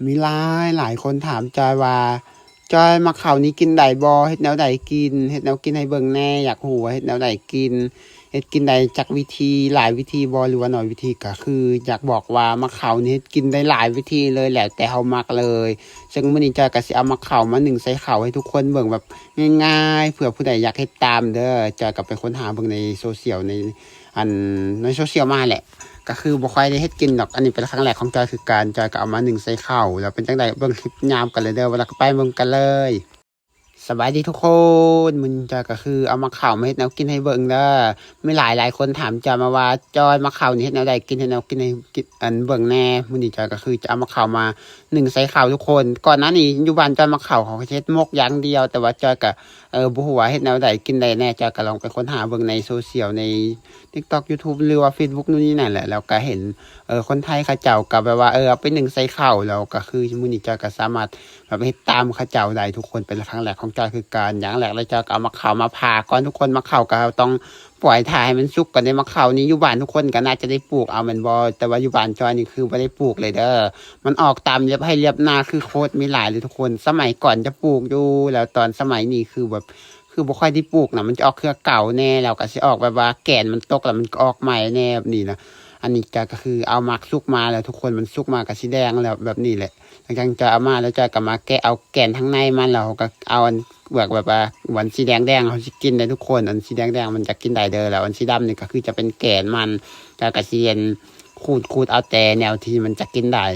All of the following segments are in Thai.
มีหลายคนถามจอยว่าจอยมาข่าวนี้กินได้บ่เฮ็ดแนวใดกินเฮ็ดแนวกินให้เบิ่งแหน่อยากรู้ว่าเฮ็ดแนวใดกินเฮ็ดกินได้จักวิธีหลายวิธีบ่หรือว่าน้อยวิธีก็คืออยากบอกว่ามะขามนี่เฮ็ดกินได้หลายวิธีเลยแหละแต่เฮามักเลยซึ่งมื้อนี้จอยก็สิเอามะขามมานึ่งใส่ข้าวให้ทุกคนเบิ่งแบบง่ายๆเผื่อผู้ใดอยากเฮ็ดตามเด้อจอยก็ไปค้นหาเบิ่งในโซเชียลอันในโซเชียลมาแหละ ก็คือบ่ค่อยได้เฮ็ดกินดอกอันนี้เป็นครั้งแรกของจอยคือการจอยก็เอามานึ่งใส่ข้าวแล้วเป็นจังไดเบิ่งคลิปยามกันเลยเด้อเวลาก็ไปเบิ่งกันเลยสบายดีทุกคนมื้อนี้จอยก็คือเอามาข้าวมาเฮ็ดแนวกินให้เบิ่งเด้อมีหลายคนถามจอยมาว่าจอยมาข้าวนี่เฮ็ดแนวใดกินเฮ็ดแนวกินให้กินอันเบิ่งแหน่มื้อนี้จอยก็คือจะเอามาข้าวมานึ่งใส่ข้าวทุกคนก่อนหน้านี้อยู่บ้านจอยมาข้าวเขาก็เฮ็ดมกอย่างเดียวแต่ว่าจอยก็บ่ฮู้ว่าเฮ็ดแนวใดกินได้แน่จอยก็ลองไปค้นหาเบิ่งในโซเชียลใน TikTok YouTube หรือว่า Facebook นู่นนี่นั่นแหละแล้วก็เห็นคนไทยเขาเจ้าก็แบบว่าเอาไปนึ่งใส่ข้าวแล้วก็คือมื้อนี้จอยก็สามารถแบบเฮ็ดตามเขาเจ้าได้ทุกคนเป็นครั้งแรกของจอยคือการอย่างแรกเลยจอยก็เอามะขามมาผ่าก่อนทุกคนมะขามก็ต้องปล่อยถ่ายให้มันสุกก่อนในมะขามนี้อยู่บ้านทุกคนก็น่าจะได้ปลูกเอาแม่นบ่แต่ว่าอยู่บ้านจอยนี่คือบ่ได้ปลูกเลยเด้อมันออกตามเรียบให้เรียบนาคือโคตรมีหลายเลยทุกคนสมัยก่อนจะปลูกอยู่แล้วตอนสมัยนี้คือแบบ คือบ่ค่อยได้ปลูกนะมันจะออกเครือเก่าแน่แล้วก็สิออกแบบว่าแก่นมันตกแล้วมันก็ออกใหม่แน่แบบนี้นะอันนี้ก็คือเอามักสุกมาแล้วทุกคนมันสุกมากับสีแดงแล้วแบบนี้แหละหลังจากจะเอามาแล้วจะก็มาแกะเอาแก่นทั้งในมันแล้วก็เอาอันเปลือกแบบว่าวันสีแดงเขาสิกินได้ทุกคนอันสีแดงมันจะกินได้เด้อแล้วอันสีดำนี่ก็คือจะเป็นแก่นมันจะกระเซียนขูดเอาแต่แนวที่มันจะกินได้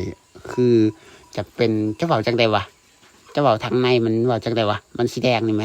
คือจะเป็นเจ้าเบ่าจังไดวะ จะบอกทางในมันบอกจังไดวะมันสีแดงนี่ไหม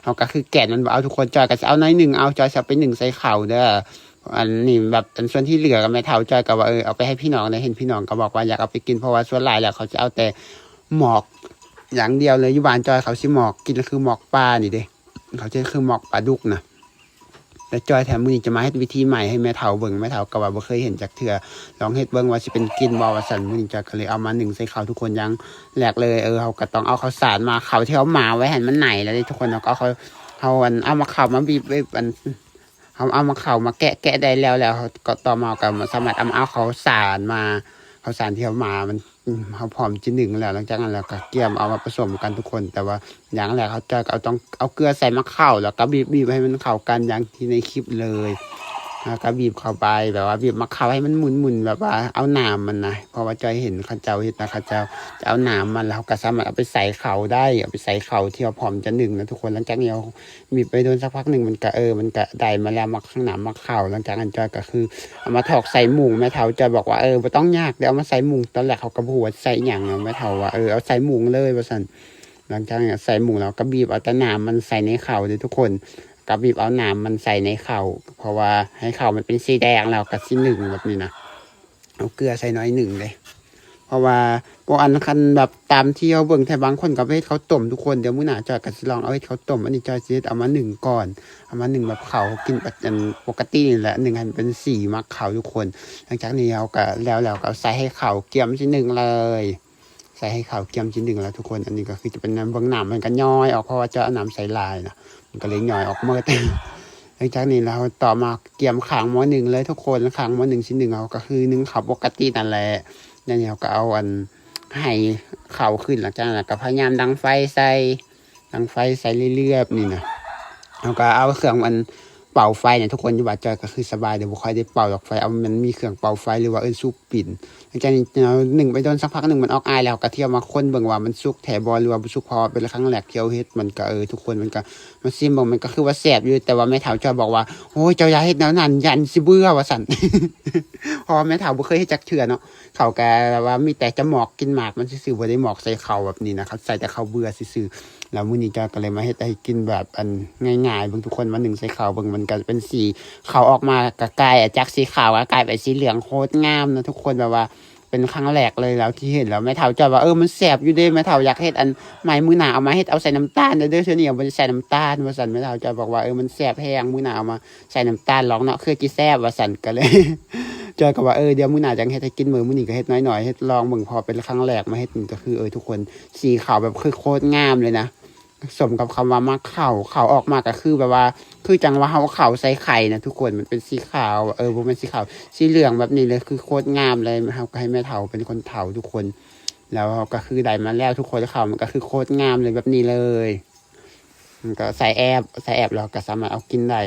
เอาก็คือแก่นมันเอาทุกคนจอยก็จะเอาน้อยหนึ่งเอาจอยจะไปหนึ่งใส่เข่าเด้ออันนี้แบบอันส่วนที่เหลือก็ไม่เท่าจอยก็ว่าเอาไปให้พี่น้องได้เห็นพี่น้องก็บอกว่าอยากเอาไปกินเพราะว่าส่วนหลายแล้วเขาจะเอาแต่หมอกอย่างเดียวเลยอยู่บ้านจอยเขาสิหมอกกินก็คือหมอกปลานี่เด้เขาจะคือหมอกปลาดุกนะแต่จอยแถมมือนี้จะมาให้วิธีใหม่ให้แม่เฒ่าเบิ่งแม่เฒ่าก็ว่าบ่เคยเห็นจากเถื่อลองเฮ็ดเบิ่งว่าสิเป็นกินบ่ว่าซั่นมื้อนี้จอยก็เลยเอามาหนึ่งใส่ข้าวทุกคนยังแรกเลยเขาก็ต้องเอาข้าวสารมาข้าวที่เขาหมาไว้ให้มันไหนแล้วทุกคนเราก็เอาเอามาข้าวมาบีบไว้เอามาข้าวมาแกะได้แล้วเขาก็ต่อมาก็สามารถเอาข้าวสารมาข้าวสารที่เขาหมามันเขาพร้อมจะหนึ่งแล้วหลังจากนั้นแล้วก็เกี่ยมเอามาผสมกันทุกคนแต่ว่าอย่างแรกเขาจะต้องเอาเกลือใส่มะเข้าแล้วก็บีบให้มันเข้ากันอย่างที่ในคลิปเลยแล้วก็บีบเข้าไปแบบว่าบีบมะเข้าให้มันหมุนแบบว่าเอาหนามมันนะเพราะว่าจอยเห็นข้าเจ้าเห็นนะข้าเจ้าจะเอาหนามมันแล้วก็สามารถเอาไปใส่เข่าได้เอาไปใส่เข่าที่เราพร้อมจะหนึ่งนะทุกคนหลังจากนี้เราบีบไปโดนสักพักหนึ่งมันก็มันก็ได้มาแล้วมาข้างหนามมาเข่าหลังจากนั้นจอยก็คือเอามาถอกใส่หมูแม่เฒ่าจะบอกว่าไม่ต้องยากเดี๋ยวเอามาใส่หมูตอนแรกเขาก็บอกว่าใส่อย่างแม่เฒ่าว่าเอาใส่หมูเลยว่าสันหลังจากนั้นใส่หมูแล้วก็บีบเอาแต่หนามมันใส่ในเข่าเลยทุกคนกับบีบเอาหนามมันใส่ในเข่าเพราะว่าให้เข่ามันเป็นสีแดงแล้วกับสีหนึ่งแบบนี้นะเอาเกลือใส่น้อยหนึ่งเลยเพราะว่าพวกอันคันแบบตามที่เขาเบิ่งแต่บางคนกับเฮ็ดเขาต้มทุกคนเดี๋ยวมื้อหน้าจอยก็สิลองเอาเฮ็ดเขาต้มอันนี้จอยสิเอามาหนึ่งก่อนเอามาหนึ่งแบบเขากินแบบปกตินี่แหละหนึ่งให้มันเป็นสีมักเขาทุกคนหลังจากนี้เราก็แล้วก็ใส่ให้เขาเกี่ยมชิ้นหนึ่งเลยใส่ให้เขาเกี่ยมชิ้นหนึ่งแล้วทุกคนอันนี้ก็คือจะเป็นน้ำเบิ่งน้ำมันก็ย่อยออกเพราะว่าจะเอาน้ำใส่ลายนะมันก็เลยย่อยออกเมื่อหลังจากนี้เราต่อมาเกี่ยมขางหม้อหนึ่งเลยทุกคนขางหม้อหนึ่งชิ้นหนึ่งเอาก็คือนึ่งเขาปกตินั่นแหละนี่เราก็เอาให้เข่าขึ้นหลังจากนั้นก็พยายามดังไฟใส่เรื่อยๆนี่นะแล้วก็เอาเครื่องเป่าไฟเนี่ยทุกคนอยู่บ้านจอยก็คือสบายเดี๋ยวบุคอยได้เป่าดอกไฟเอามันมีเครื่องเป่าไฟหรือว่าซุปปิ่นหลังจากนี้หนึ่งไปโดนสักพักหนึ่งมันออกอายแล้วก็เที่ยวมาค้นเบิ่งว่ามันสุกแถบอหรือว่าบุสุกพอเป็นครั้งแรกเที่ยวเฮ็ดมันก็ทุกคนมันก็มาซิมบอกมันก็คือว่าแสบอยู่แต่ว่าแม่เฒ่าจอยบอกว่าโอ้ยเจ้าอย่าเฮ็ดแนวนั้นยันสิเบื่อว่าสั่น เพราะว่าแม่เฒ่าบ่เคยเฮ็ดจักเทื่อเนาะเขาก็ว่ามีแต่จะหมอกกินหมากมันซื่อๆบ่ได้หมอกใส่ข้าวแบบนี้นะครับใส่แต่ข้าวเบื่อซื่อๆแล้วมื้อนี้จอยก็เลยมาเฮ็ดให้กินแบบอันง่ายๆเบิ่งทุกคนมานึ่งใส่ข้าวเบิ่งมันก็เป็นสีขาวออกมากะกลายจากสีขาวก็กลายเป็นสีเหลืองโคตรงามนะทุกคนแบบว่าเป็นครั้งแรกเลยแล้วที่เห็นแล้วแม่เฒ่าจอยว่ามันแซ่บอยู่เด้แม่เฒ่าอยากเฮ็ดอันใหม่มื้อหน้าเอามาเฮ็ดเอาใส่น้ำตาลเด้อเทื่อนี้บ่ได้ใส่น้ำตาลว่าซั่นแม่เฒ่าจอยบอกว่ามันแซ่บแฮงมื้อหน้าเอามาใส่น้ำตาลลองเนาะคือสิแซ่บว่าซั่นก็เลย จอยก็ว่าเดี๋ยวมื้อหน้าจังเฮ็ดให้กินมื้อนี้ก็เฮ็ดน้อยๆเฮ็ดลองเบิ่งพอเป็นครั้งแรกมาเฮ็ดนี่ก็คือทุกคนสีขาวแบบคือโคตรงามเลยนะสมกับคำว่ามาข่าวออกมาก็คือแบบว่าคือจังว่าเฮาข่าวใส่ไข่นะทุกคนมันเป็นสีขาวบ่แม่นสีขาวสีเหลืองแบบนี้เลยคือโคตรงามเลยเฮาก็ให้แม่เฒ่าเป็นคนเฒ่าทุกคน แล้วก็คือได้มาแล้วทุกคนเขามันก็คือโคตรงามเลยแบบนี้เลยมันก็ใส่แอบเราก็สามารถเอากินได้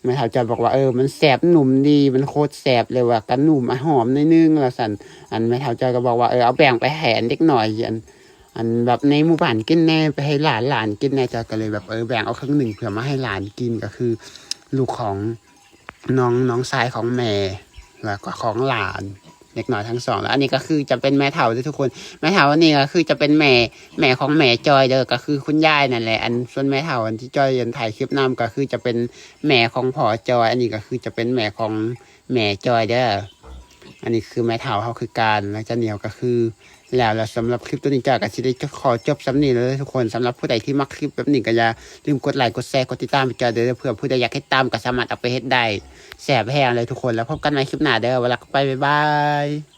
แม่เฒ่าจอยบอกว่ามันแสบหนุ่มดีมันโคตรแสบเลยว่ะกันหนุ่มหอมนิดนึงแล้วสันอันแม่เฒ่าจอยก็บอกว่าเอาแบ่งไปแหนเด็กหน่อยอันแบบในหมู่บ้านกินแน่ไปให้หลานกินแน่จอยก็เลยแบบแบ่งเอาครึ่งหนึ่งเผื่อมาให้หลานกินก็คือลูกของน้องชายของแม่แล้วก็ของหลานเด็กน้อยทั้งสองแล้วอันนี้ก็คือจะเป็นแม่เฒ่าด้วยทุกคนแม่เฒ่าอันนี้ก็คือจะเป็นแม่ของแม่จอยเด้อก็คือคุณยายนั่นแหละอันส่วนแม่เฒ่าอันที่จอยยันถ่ายคลิปนำก็คือจะเป็นแม่ของพ่อจอยอันนี้ก็คือจะเป็นแม่ของแม่จอยเด้ออันนี้คือแม่เฒ่าเขาคือการแล้วจะเหนียวก็คือแล้วสำหรับคลิปตัวนี้จ้าก็จะได้ขอจบสำนีเลยทุกคนสำหรับผู้ใดที่มักคลิปแบบนี้ก็อย่าลืมกดไลค์กดแชร์กดติดตามไปจอยเด้อเพื่อผู้ใดอยากให้ตามก็สามารถเอาไปเฮ็ดได้แสบแห้งเลยทุกคนแล้วพบกันในคลิปหน้าเด้อเวลาไปบ๊ายบาย